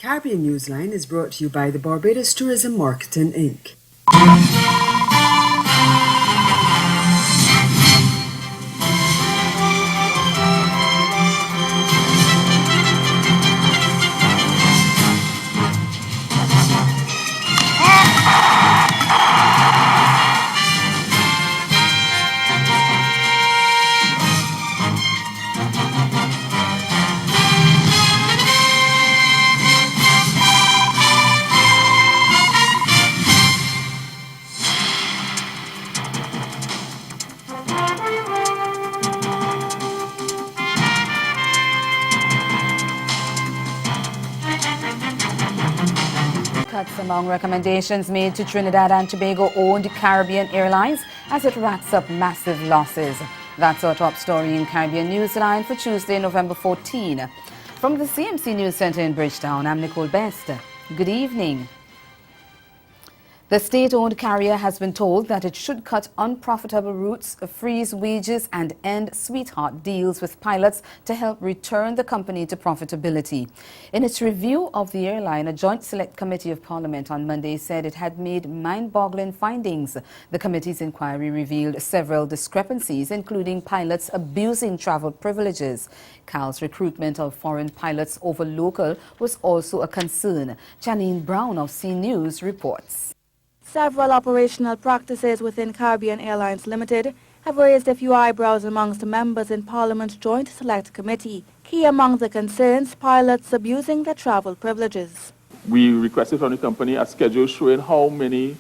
Caribbean Newsline is brought to you by the Barbados Tourism Marketing Inc. Cuts among recommendations made to Trinidad and Tobago-owned Caribbean Airlines as it racks up massive losses. That's our top story in Caribbean Newsline for Tuesday, November 14. From the CMC News Center in Bridgetown, I'm Nicole Best. Good evening. The state-owned carrier has been told that it should cut unprofitable routes, freeze wages and end sweetheart deals with pilots to help return the company to profitability. In its review of the airline, a joint select committee of Parliament on Monday said it had made mind-boggling findings. The committee's inquiry revealed several discrepancies, including pilots abusing travel privileges. CAL's recruitment of foreign pilots over local was also a concern. Janine Brown of C News reports. Several operational practices within Caribbean Airlines Limited have raised a few eyebrows amongst the members in Parliament's Joint Select Committee. Key among the concerns, pilots abusing their travel privileges. We requested from the company a schedule showing how many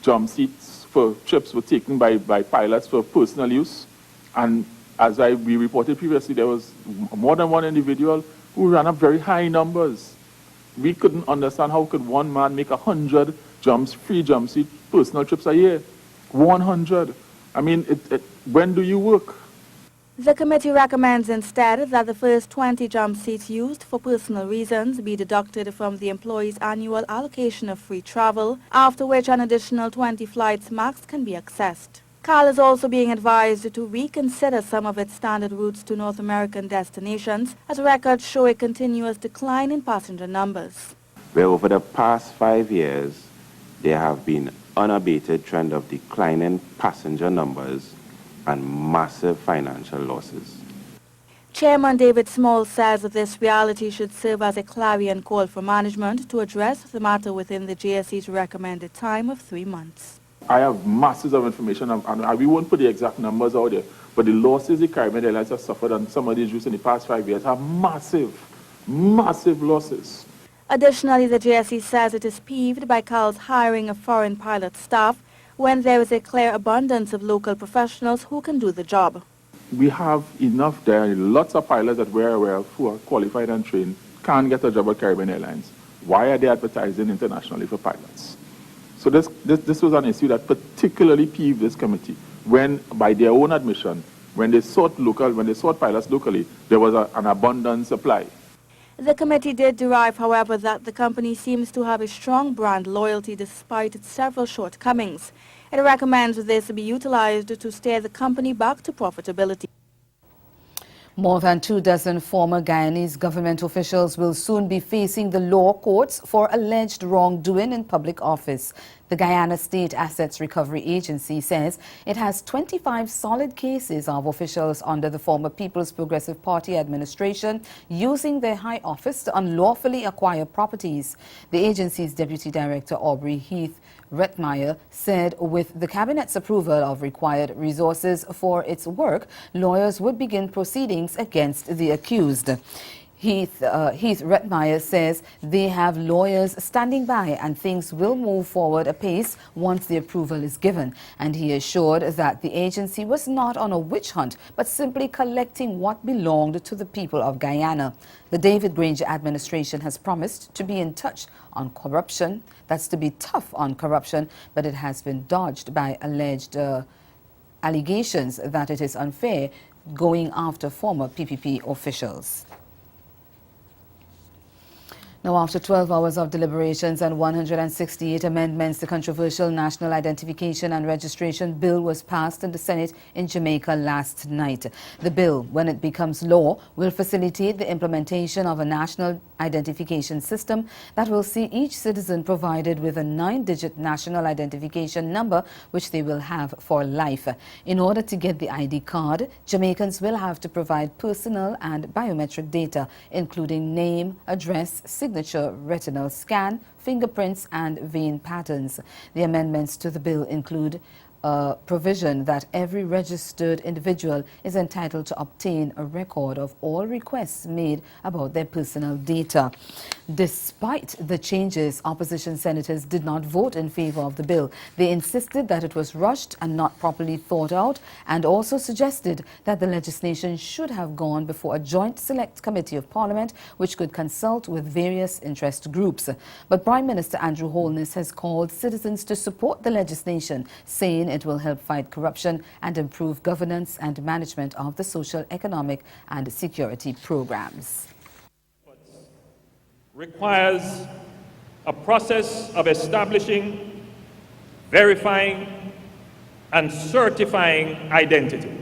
jump seats for trips were taken by pilots for personal use. And as we reported previously, there was more than one individual who ran up very high numbers. We couldn't understand how could one man make 100 free jump seat personal trips a year. 100. I mean, when do you work? The committee recommends instead that the first 20 jump seats used for personal reasons be deducted from the employee's annual allocation of free travel, after which an additional 20 flights max can be accessed. CAL is also being advised to reconsider some of its standard routes to North American destinations, as records show a continuous decline in passenger numbers. Where over the past 5 years, there have been unabated trend of declining passenger numbers and massive financial losses. Chairman David Small says that this reality should serve as a clarion call for management to address the matter within the JSE's recommended time of 3 months. I have masses of information, and we won't put the exact numbers out there, but the losses the Caribbean Airlines have suffered on some of these routes in the past 5 years are massive, massive losses. Additionally, the JSE says it is peeved by CAL's hiring of foreign pilot staff when there is a clear abundance of local professionals who can do the job. We have enough there, lots of pilots that we're aware of who are qualified and trained can't get a job at Caribbean Airlines. Why are they advertising internationally for pilots? So this was an issue that particularly peeved this committee when, by their own admission, when they sought pilots locally, there was an abundant supply. The committee did derive, however, that the company seems to have a strong brand loyalty despite its several shortcomings. It recommends this be utilized to steer the company back to profitability. More than 24 former Guyanese government officials will soon be facing the law courts for alleged wrongdoing in public office. The Guyana State Assets Recovery Agency says it has 25 solid cases of officials under the former People's Progressive Party administration using their high office to unlawfully acquire properties. The agency's Deputy Director Aubrey Heath Rettmeyer said with the Cabinet's approval of required resources for its work, lawyers would begin proceedings against the accused. Heath Rettmeyer says they have lawyers standing by and things will move forward apace once the approval is given. And he assured that the agency was not on a witch hunt, but simply collecting what belonged to the people of Guyana. The David Granger administration has promised to be in touch on corruption. That's to be tough on corruption, but it has been dodged by alleged allegations that it is unfair going after former PPP officials. Now, after 12 hours of deliberations and 168 amendments, the controversial National Identification and Registration Bill was passed in the Senate in Jamaica last night. The bill, when it becomes law, will facilitate the implementation of a national identification system that will see each citizen provided with a 9-digit national identification number, which they will have for life. In order to get the ID card, Jamaicans will have to provide personal and biometric data, including name, address, signature, retinal scan, fingerprints and vein patterns. The amendments to the bill include a provision that every registered individual is entitled to obtain a record of all requests made about their personal data. Despite the changes, opposition senators did not vote in favor of the bill. They insisted that it was rushed and not properly thought out, and also suggested that the legislation should have gone before a joint select committee of Parliament, which could consult with various interest groups. But Prime Minister Andrew Holness has called citizens to support the legislation, saying it will help fight corruption and improve governance and management of the social, economic and security programs. Requires a process of establishing, verifying and certifying identity.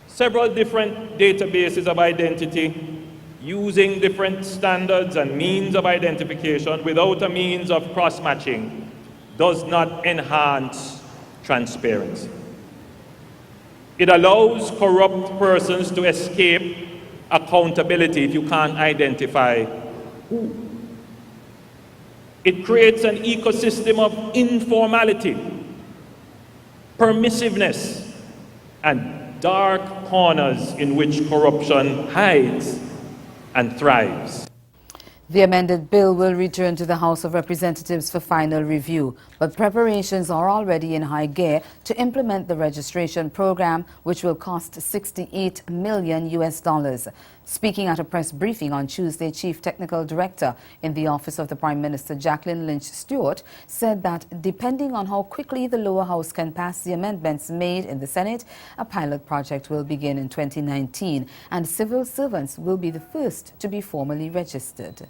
Several different databases of identity using different standards and means of identification without a means of cross-matching does not enhance transparency. It allows corrupt persons to escape accountability if you can't identify who. It creates an ecosystem of informality, permissiveness, and dark corners in which corruption hides and thrives. The amended bill will return to the House of Representatives for final review, but preparations are already in high gear to implement the registration program, which will cost $68 million. Speaking at a press briefing on Tuesday, Chief Technical Director in the Office of the Prime Minister, Jacqueline Lynch Stewart, said that depending on how quickly the lower house can pass the amendments made in the Senate, a pilot project will begin in 2019, and civil servants will be the first to be formally registered.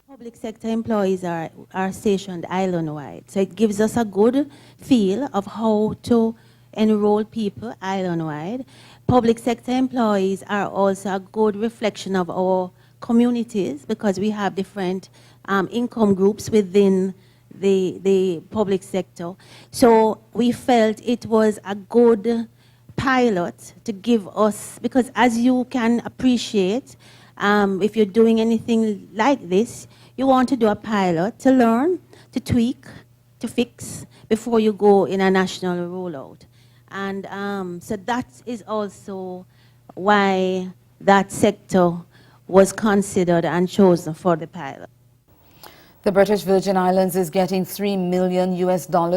Public sector employees are stationed island-wide, so it gives us a good feel of how to enroll people island-wide. Public sector employees are also a good reflection of our communities because we have different income groups within the public sector. So we felt it was a good pilot to give us, because as you can appreciate, if you're doing anything like this, you want to do a pilot to learn, to tweak, to fix before you go in a national rollout. And so that is also why that sector was considered and chosen for the pilot. The British Virgin Islands is getting $3 million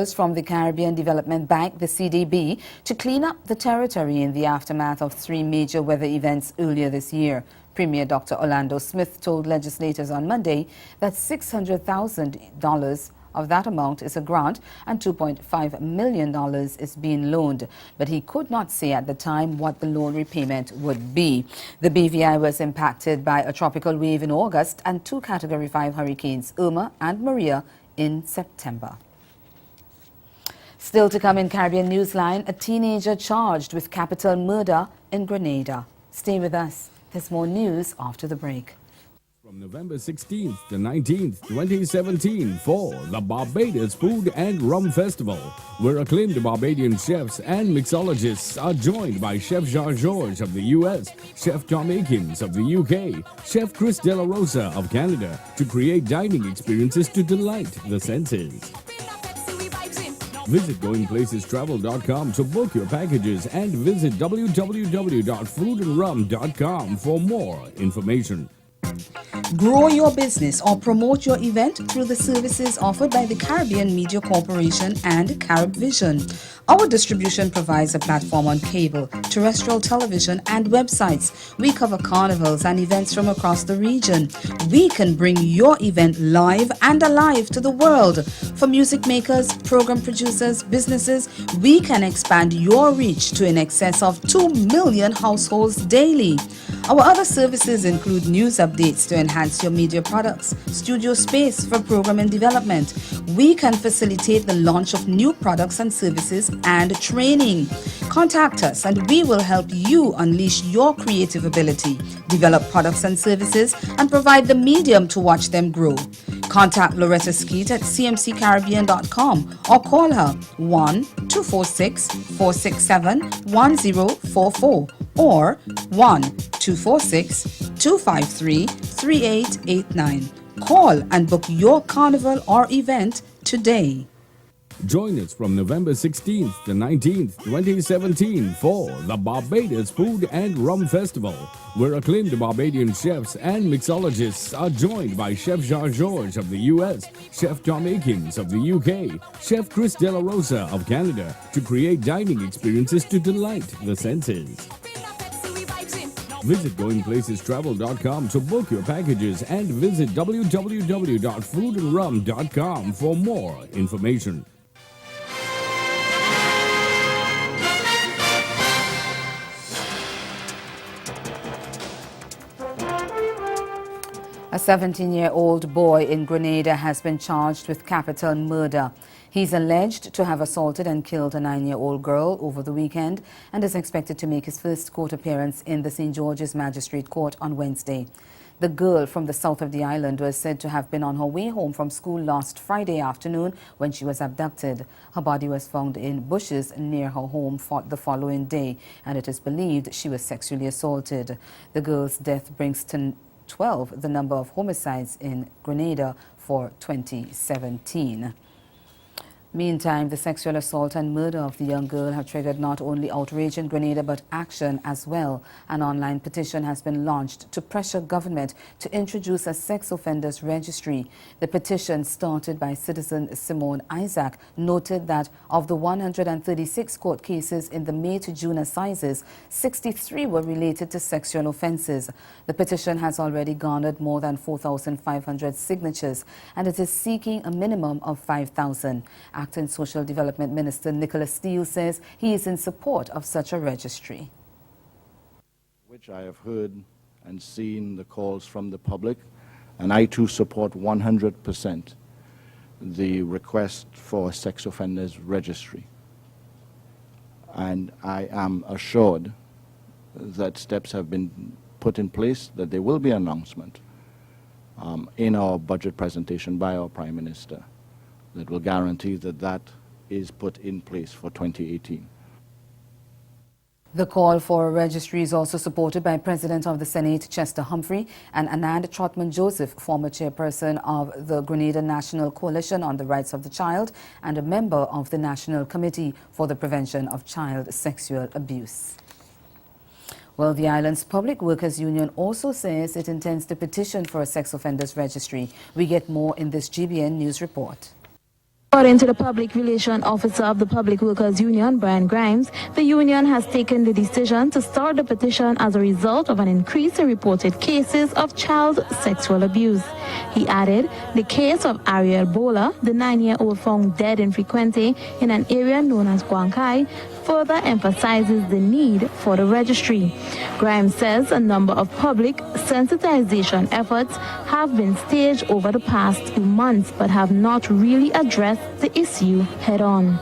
from the Caribbean Development Bank, the CDB, to clean up the territory in the aftermath of 3 major weather events earlier this year. Premier Dr. Orlando Smith told legislators on Monday that $600,000 of that amount is a grant and $2.5 million is being loaned. But he could not say at the time what the loan repayment would be. The BVI was impacted by a tropical wave in August and 2 Category 5 hurricanes, Irma and Maria, in September. Still to come in Caribbean Newsline, a teenager charged with capital murder in Grenada. Stay with us. There's more news after the break. From November 16th to 19th, 2017 for the Barbados Food and Rum Festival, where acclaimed Barbadian chefs and mixologists are joined by Chef Jean-Georges of the US, Chef Tom Akins of the UK, Chef Chris De La Rosa of Canada, to create dining experiences to delight the senses. Visit GoingPlacesTravel.com to book your packages and visit www.foodandrum.com for more information. Grow your business or promote your event through the services offered by the Caribbean Media Corporation and CaribVision. Our distribution provides a platform on cable, terrestrial television, and websites. We cover carnivals and events from across the region. We can bring your event live and alive to the world. For music makers, program producers, businesses, we can expand your reach to in excess of 2 million households daily. Our other services include news updates to enhance your media products, studio space for program and development. We can facilitate the launch of new products and services and training. Contact us and we will help you unleash your creative ability, develop products and services, and provide the medium to watch them grow. Contact Loretta Skeet at cmccaribbean.com or call her 1-246-467-1044 or 1-246-253-3889. Call and book your carnival or event today. Join us from November 16th to 19th, 2017 for the Barbados Food and Rum Festival, where acclaimed Barbadian chefs and mixologists are joined by Chef Jean-Georges of the U.S., Chef Tom Akins of the U.K., Chef Chris De La Rosa of Canada to create dining experiences to delight the senses. Visit GoingPlacesTravel.com to book your packages and visit www.foodandrum.com for more information. A 17-year-old boy in Grenada has been charged with capital murder. He's alleged to have assaulted and killed a 9-year-old girl over the weekend and is expected to make his first court appearance in the St. George's Magistrate Court on Wednesday. The girl from the south of the island was said to have been on her way home from school last Friday afternoon when she was abducted. Her body was found in bushes near her home the following day, and it is believed she was sexually assaulted. The girl's death brings to 12 the number of homicides in Grenada for 2017. Meantime, the sexual assault and murder of the young girl have triggered not only outrage in Grenada but action as well. An online petition has been launched to pressure government to introduce a sex offenders registry. The petition, started by citizen Simone Isaac, noted that of the 136 court cases in the May to June assizes, 63 were related to sexual offences. The petition has already garnered more than 4,500 signatures and it is seeking a minimum of 5,000. Acting Social Development Minister Nicholas Steele says he is in support of such a registry. Which I have heard and seen the calls from the public, and I too support 100% the request for a sex offenders registry. And I am assured that steps have been put in place, that there will be an announcement in our budget presentation by our Prime Minister that will guarantee that that is put in place for 2018. The call for a registry is also supported by President of the Senate Chester Humphrey and Anand Trotman Joseph, former chairperson of the Grenada National Coalition on the Rights of the Child and a member of the National Committee for the Prevention of Child Sexual Abuse. Well, the island's Public Workers Union also says it intends to petition for a sex offenders registry. We get more in this GBN News report. According to the Public Relations Officer of the Public Workers Union, Brian Grimes, the union has taken the decision to start the petition as a result of an increase in reported cases of child sexual abuse. He added, the case of Ariel Bola, the 9-year-old found dead in Frequente in an area known as Guancay, further emphasizes the need for the registry. Grimes says a number of public sensitization efforts have been staged over the past 2 months but have not really addressed the issue head-on.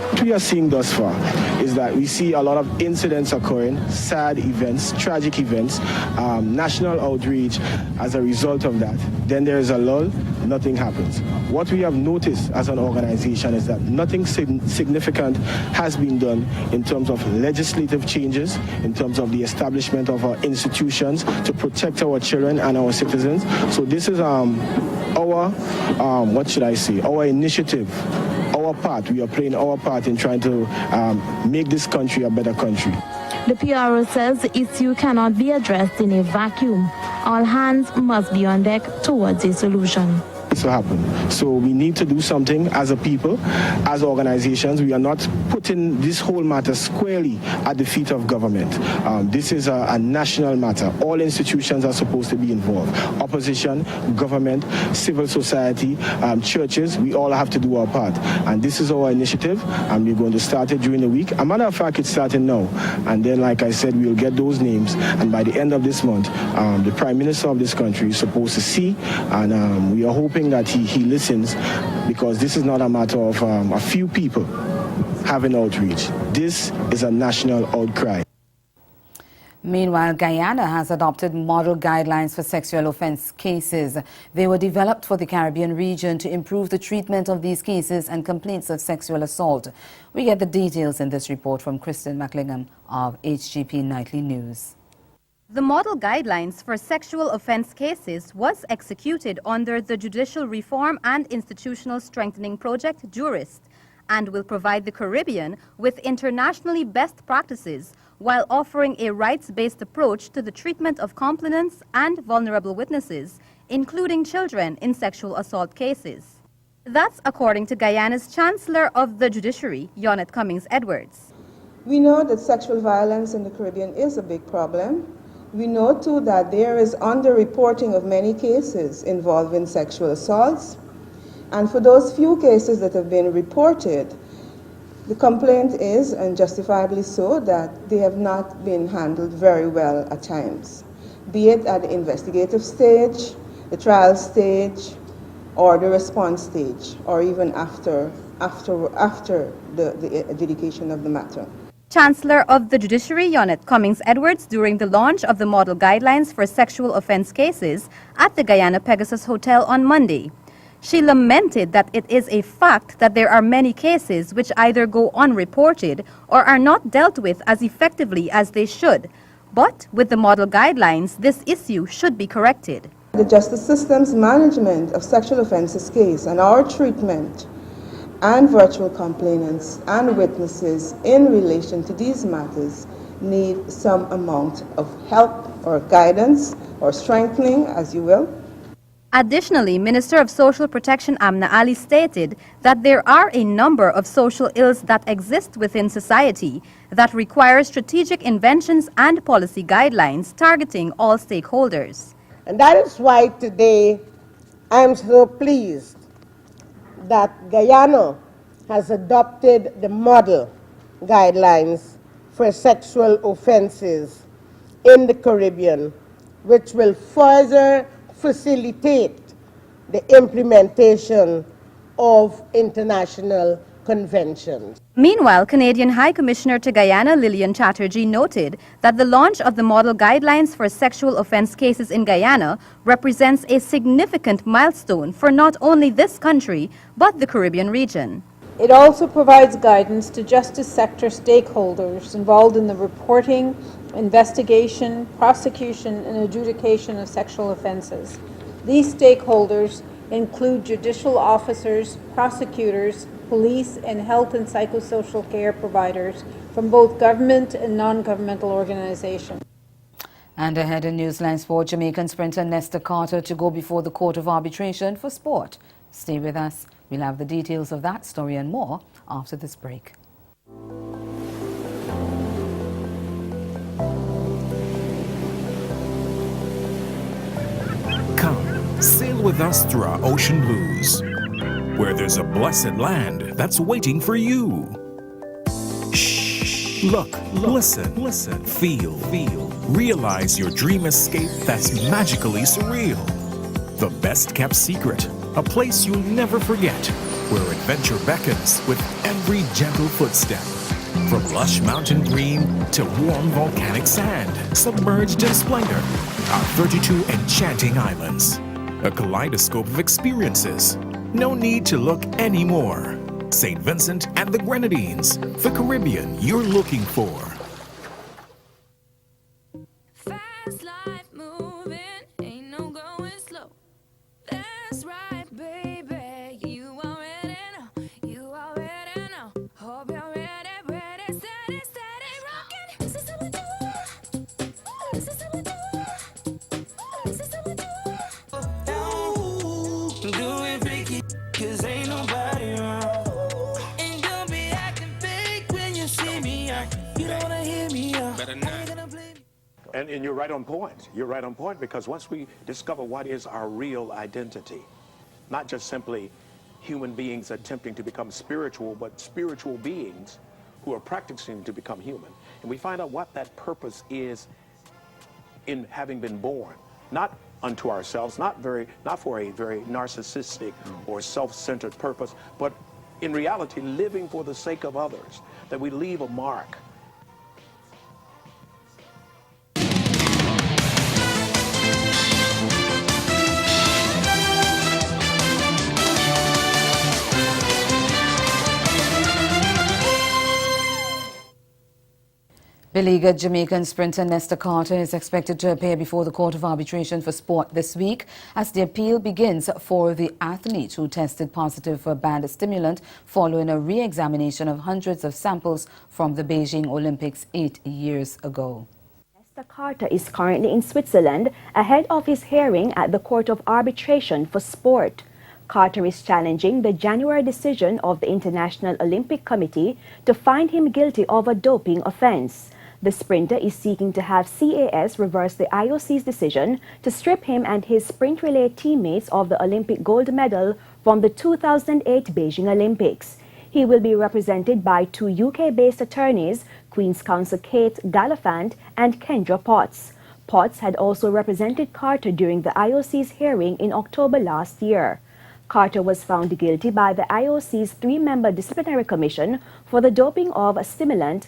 What we are seeing thus far is that we see a lot of incidents occurring, sad events, tragic events, national outrage as a result of that. Then there is a lull, nothing happens. What we have noticed as an organization is that nothing significant has been done in terms of legislative changes, in terms of the establishment of our institutions to protect our children and our citizens. So this is our initiative. Our part. We are playing our part in trying to make this country a better country. The PRO says the issue cannot be addressed in a vacuum. all hands must be on deck towards a solution. To happen. So we need to do something as a people, as organizations. We are not putting this whole matter squarely at the feet of government. This is a national matter. All institutions are supposed to be involved. Opposition, government, civil society, churches, we all have to do our part. And this is our initiative, and we're going to start it during the week. As a matter of fact, it's starting now. And then, like I said, we'll get those names. And by the end of this month, the Prime Minister of this country is supposed to see, and we are hoping that he listens, because this is not a matter of a few people having outreach. This is a national outcry. Meanwhile, Guyana has adopted model guidelines for sexual offense cases. They were developed for the Caribbean region to improve the treatment of these cases and complaints of sexual assault. We get the details in this report from Kristen McLingham of HGP Nightly News. The model guidelines for sexual offense cases was executed under the Judicial Reform and Institutional Strengthening Project, JURIST, and will provide the Caribbean with internationally best practices while offering a rights-based approach to the treatment of complainants and vulnerable witnesses, including children in sexual assault cases. That's according to Guyana's Chancellor of the Judiciary, Yonet Cummings-Edwards. We know that sexual violence in the Caribbean is a big problem. We know too that there is underreporting of many cases involving sexual assaults. And for those few cases that have been reported, the complaint is, and justifiably so, that they have not been handled very well at times, be it at the investigative stage, the trial stage, or the response stage, or even after the adjudication of the matter. Chancellor of the Judiciary, Yonet Cummings-Edwards, during the launch of the model guidelines for sexual offense cases at the Guyana Pegasus Hotel on Monday. She lamented that it is a fact that there are many cases which either go unreported or are not dealt with as effectively as they should. But with the model guidelines, this issue should be corrected. The justice system's management of sexual offenses case and our treatment and virtual complainants and witnesses in relation to these matters need some amount of help or guidance or strengthening, as you will. Additionally, Minister of Social Protection Amna Ali stated that there are a number of social ills that exist within society that require strategic inventions and policy guidelines targeting all stakeholders. And that is why today I am so pleased that Guyana has adopted the model guidelines for sexual offenses in the Caribbean, which will further facilitate the implementation of international conventions. Meanwhile, Canadian High Commissioner to Guyana Lillian Chatterjee noted that the launch of the model guidelines for sexual offense cases in Guyana represents a significant milestone for not only this country, but the Caribbean region. It also provides guidance to justice sector stakeholders involved in the reporting, investigation, prosecution, and adjudication of sexual offenses. These stakeholders include judicial officers, prosecutors, police, and health and psychosocial care providers from both government and non-governmental organizations. And ahead in Newsline Sport, Jamaican sprinter Nesta Carter to go before the Court of Arbitration for Sport. Stay with us. We'll have the details of that story and more after this break. Come, sail with us through our ocean blues, where there's a blessed land that's waiting for you. Shh, look, listen, feel. Realize your dream escape that's magically surreal. The best kept secret, a place you'll never forget, where adventure beckons with every gentle footstep. From lush mountain green to warm volcanic sand, submerged in splendor, our 32 enchanting islands. A kaleidoscope of experiences. No need to look anymore. St. Vincent and the Grenadines, the Caribbean you're looking for. Fast life moving, ain't no going slow. That's right, baby, you already know, hope you're ready, steady, rocking. This is how we do, this is how we do, this is And you're right on point. You're right on point, because once we discover what is our real identity, not just simply human beings attempting to become spiritual, but spiritual beings who are practicing to become human, and we find out what that purpose is in having been born, not unto ourselves, not for a very narcissistic or self-centered purpose, but in reality living for the sake of others, that we leave a mark. Beleaguered Jamaican sprinter Nesta Carter is expected to appear before the Court of Arbitration for Sport this week as the appeal begins for the athlete who tested positive for a banned stimulant following a re-examination of hundreds of samples from the Beijing Olympics 8 years ago. Nesta Carter is currently in Switzerland ahead of his hearing at the Court of Arbitration for Sport. Carter is challenging the January decision of the International Olympic Committee to find him guilty of a doping offense. The sprinter is seeking to have CAS reverse the IOC's decision to strip him and his sprint relay teammates of the Olympic gold medal from the 2008 Beijing Olympics. He will be represented by two UK-based attorneys, Queen's Counsel Kate Gallafant and Kendra Potts. Potts had also represented Carter during the IOC's hearing in October last year. Carter was found guilty by the IOC's three-member disciplinary commission for the doping of a stimulant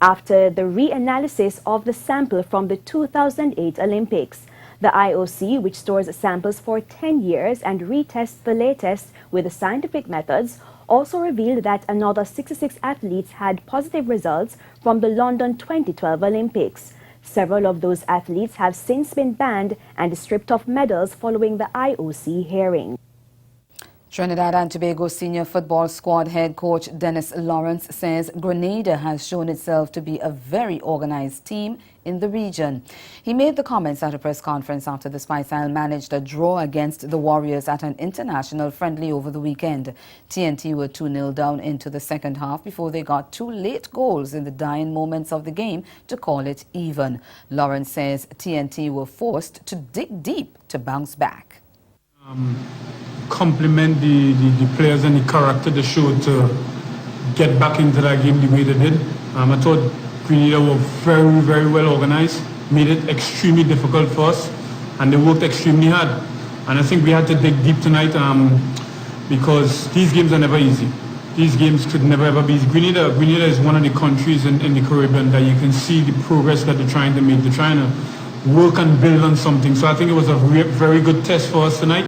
after the reanalysis of the sample from the 2008 Olympics. The IOC, which stores samples for 10 years and retests the latest with scientific methods, also revealed that another 66 athletes had positive results from the London 2012 Olympics. Several of those athletes have since been banned and stripped of medals following the IOC hearing. Trinidad and Tobago senior football squad head coach Dennis Lawrence says Grenada has shown itself to be a very organized team in the region. He made the comments at a press conference after the Spice Isle managed a draw against the Warriors at an international friendly over the weekend. TNT were 2-0 down into the second half before they got two late goals in the dying moments of the game to call it even. Lawrence says TNT were forced to dig deep to bounce back. Compliment the players and the character they showed to get back into that game the way they did. I thought Grenada were very, very well organized, made it extremely difficult for us, and they worked extremely hard. And I think we had to dig deep tonight because these games are never easy. These games could never ever be easy. Grenada is one of the countries in the Caribbean that you can see the progress that they're trying to make. They're trying to work and build on something. So I think it was a very good test for us tonight.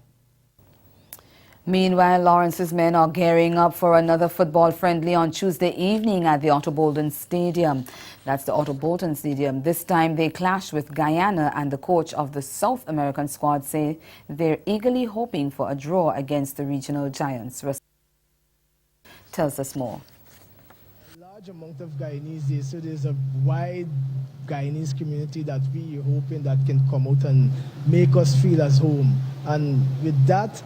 Meanwhile, Lawrence's men are gearing up for another football friendly on Tuesday evening at the Otto Bolton Stadium. That's the Otto Bolton Stadium. This time they clash with Guyana, and the coach of the South American squad say they're eagerly hoping for a draw against the regional giants. Tells us more. A large amount of Guyanese there, so there's a wide Guyanese community that we are hoping that can come out and make us feel as home. And with that,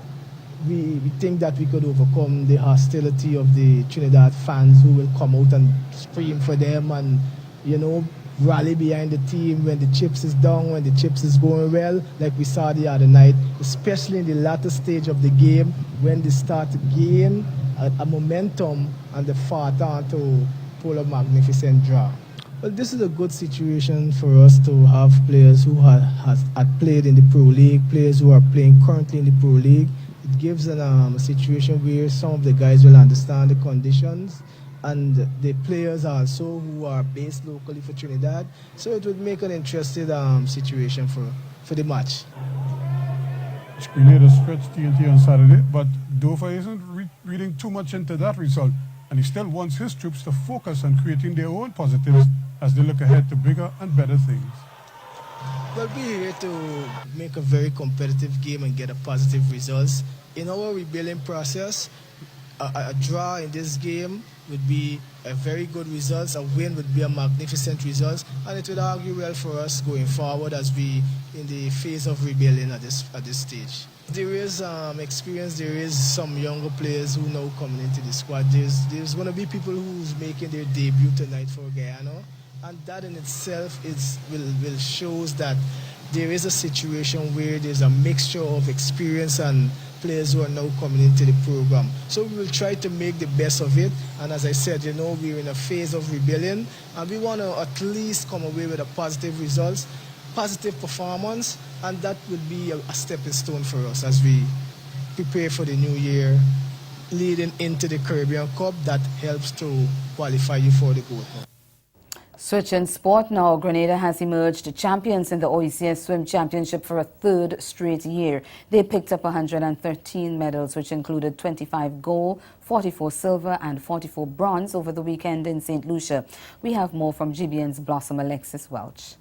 we think that we could overcome the hostility of the Trinidad fans who will come out and scream for them and, you know, rally behind the team when the chips is down, when the chips is going well, like we saw the other night, especially in the latter stage of the game when they start to gain a momentum and they fought on to pull a magnificent draw. Well, this is a good situation for us to have players who had played in the Pro League, players who are playing currently in the Pro League. It gives a situation where some of the guys will understand the conditions, and the players also who are based locally for Trinidad. So it would make an interesting situation for the match. Grenada stretched TNT on Saturday, but Dover isn't reading too much into that result, and he still wants his troops to focus on creating their own positives as they look ahead to bigger and better things. Well, we're here to make a very competitive game and get a positive results. In our rebuilding process, a draw in this game would be a very good result. A win would be a magnificent result, and it would argue well for us going forward as we in the phase of rebuilding at this stage. There is experience. There is some younger players who now coming into the squad. There's going to be people who's making their debut tonight for Guyana. And that in itself will shows that there is a situation where there's a mixture of experience and players who are now coming into the program. So we will try to make the best of it. And as I said, you know, we're in a phase of rebellion, and we want to at least come away with a positive results, positive performance, and that would be a stepping stone for us as we prepare for the new year, leading into the Caribbean Cup that helps to qualify you for the gold. Switching sport now, Grenada has emerged champions in the OECS Swim Championship for a third straight year. They picked up 113 medals, which included 25 gold, 44 silver and 44 bronze over the weekend in St. Lucia. We have more from GBN's Blossom Alexis Welch.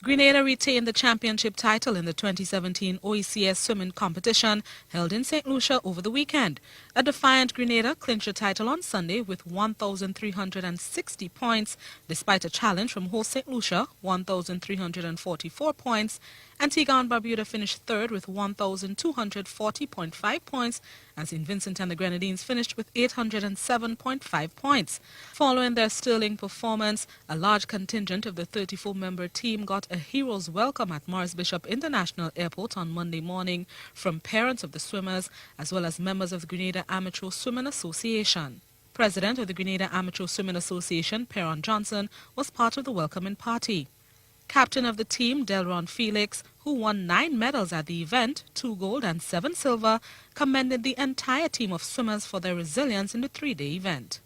Grenada retained the championship title in the 2017 OECS swimming competition held in St. Lucia over the weekend. A defiant Grenada clinched the title on Sunday with 1,360 points, despite a challenge from host St. Lucia, 1,344 points. Antigua and Barbuda finished third with 1,240.5 points, and St. Vincent and the Grenadines finished with 807.5 points. Following their sterling performance, a large contingent of the 34-member team got a hero's welcome at Morris Bishop International Airport on Monday morning from parents of the swimmers as well as members of the Grenada Amateur Swimming Association. President of the Grenada Amateur Swimming Association, Perron Johnson, was part of the welcoming party. Captain of the team, Delron Felix, who won 9 medals at the event, 2 gold and 7 silver, commended the entire team of swimmers for their resilience in the 3-day event.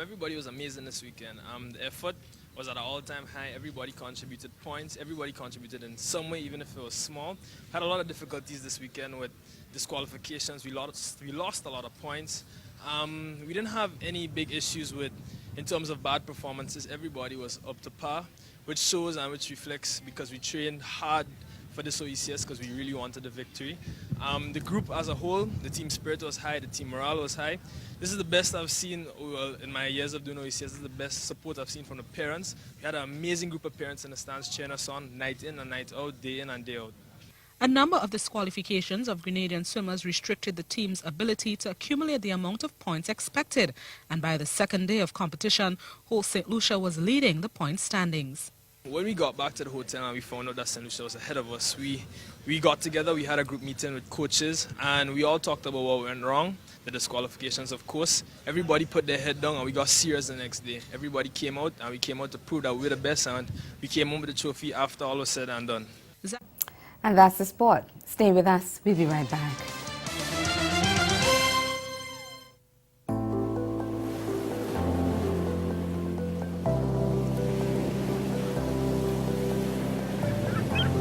Everybody was amazing this weekend. The effort was at an all-time high. Everybody contributed points. Everybody contributed in some way, even if it was small. Had a lot of difficulties this weekend with disqualifications. We lost a lot of points. We didn't have any big issues in terms of bad performances. Everybody was up to par, which shows and which reflects because we trained hard for this OECS because we really wanted the victory. The group as a whole, the team spirit was high, the team morale was high. This is the best I've seen in my years of doing OECS. This is the best support I've seen from the parents. We had an amazing group of parents in the stands cheering us on, night in and night out, day in and day out. A number of disqualifications of Grenadian swimmers restricted the team's ability to accumulate the amount of points expected, and by the second day of competition, host St. Lucia was leading the point standings. When we got back to the hotel and we found out that St. Lucia was ahead of us, we got together, we had a group meeting with coaches, and we all talked about what went wrong, the disqualifications of course. Everybody put their head down and we got serious the next day. Everybody came out and we came out to prove that we're the best, and we came home with the trophy after all was said and done. And that's the sport. Stay with us. We'll be right back.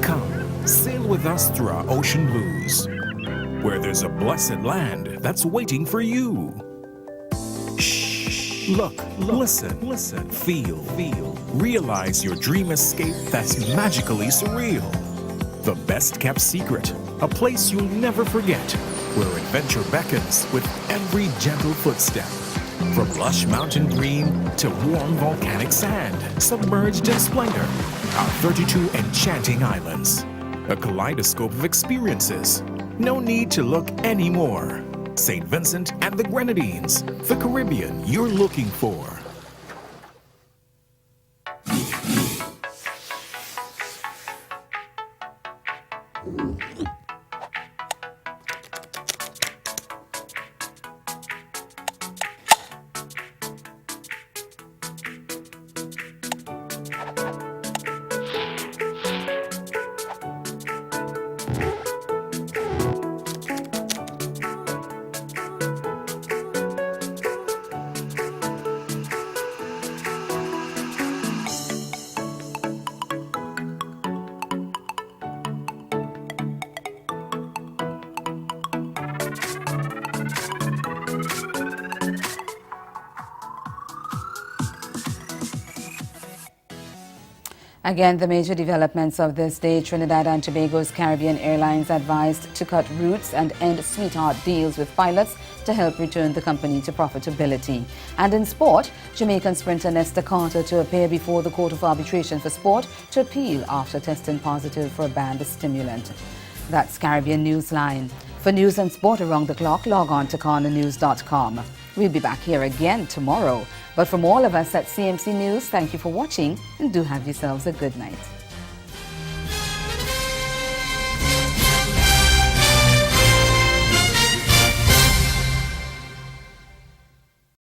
Come, sail with us through our ocean blues, where there's a blessed land that's waiting for you. Shh, look, listen, feel, realize your dream escape that's magically surreal. The best kept secret, a place you'll never forget, where adventure beckons with every gentle footstep. From lush mountain green to warm volcanic sand, submerged in splendor, our 32 enchanting islands. A kaleidoscope of experiences. No need to look anymore. St. Vincent and the Grenadines, the Caribbean you're looking for. Again, the major developments of this day: Trinidad and Tobago's Caribbean Airlines advised to cut routes and end sweetheart deals with pilots to help return the company to profitability. And in sport, Jamaican sprinter Nesta Carter to appear before the Court of Arbitration for Sport to appeal after testing positive for a banned stimulant. That's Caribbean Newsline. For news and sport around the clock, log on to CarnaNews.com. We'll be back here again tomorrow. But from all of us at CMC News, thank you for watching and do have yourselves a good night.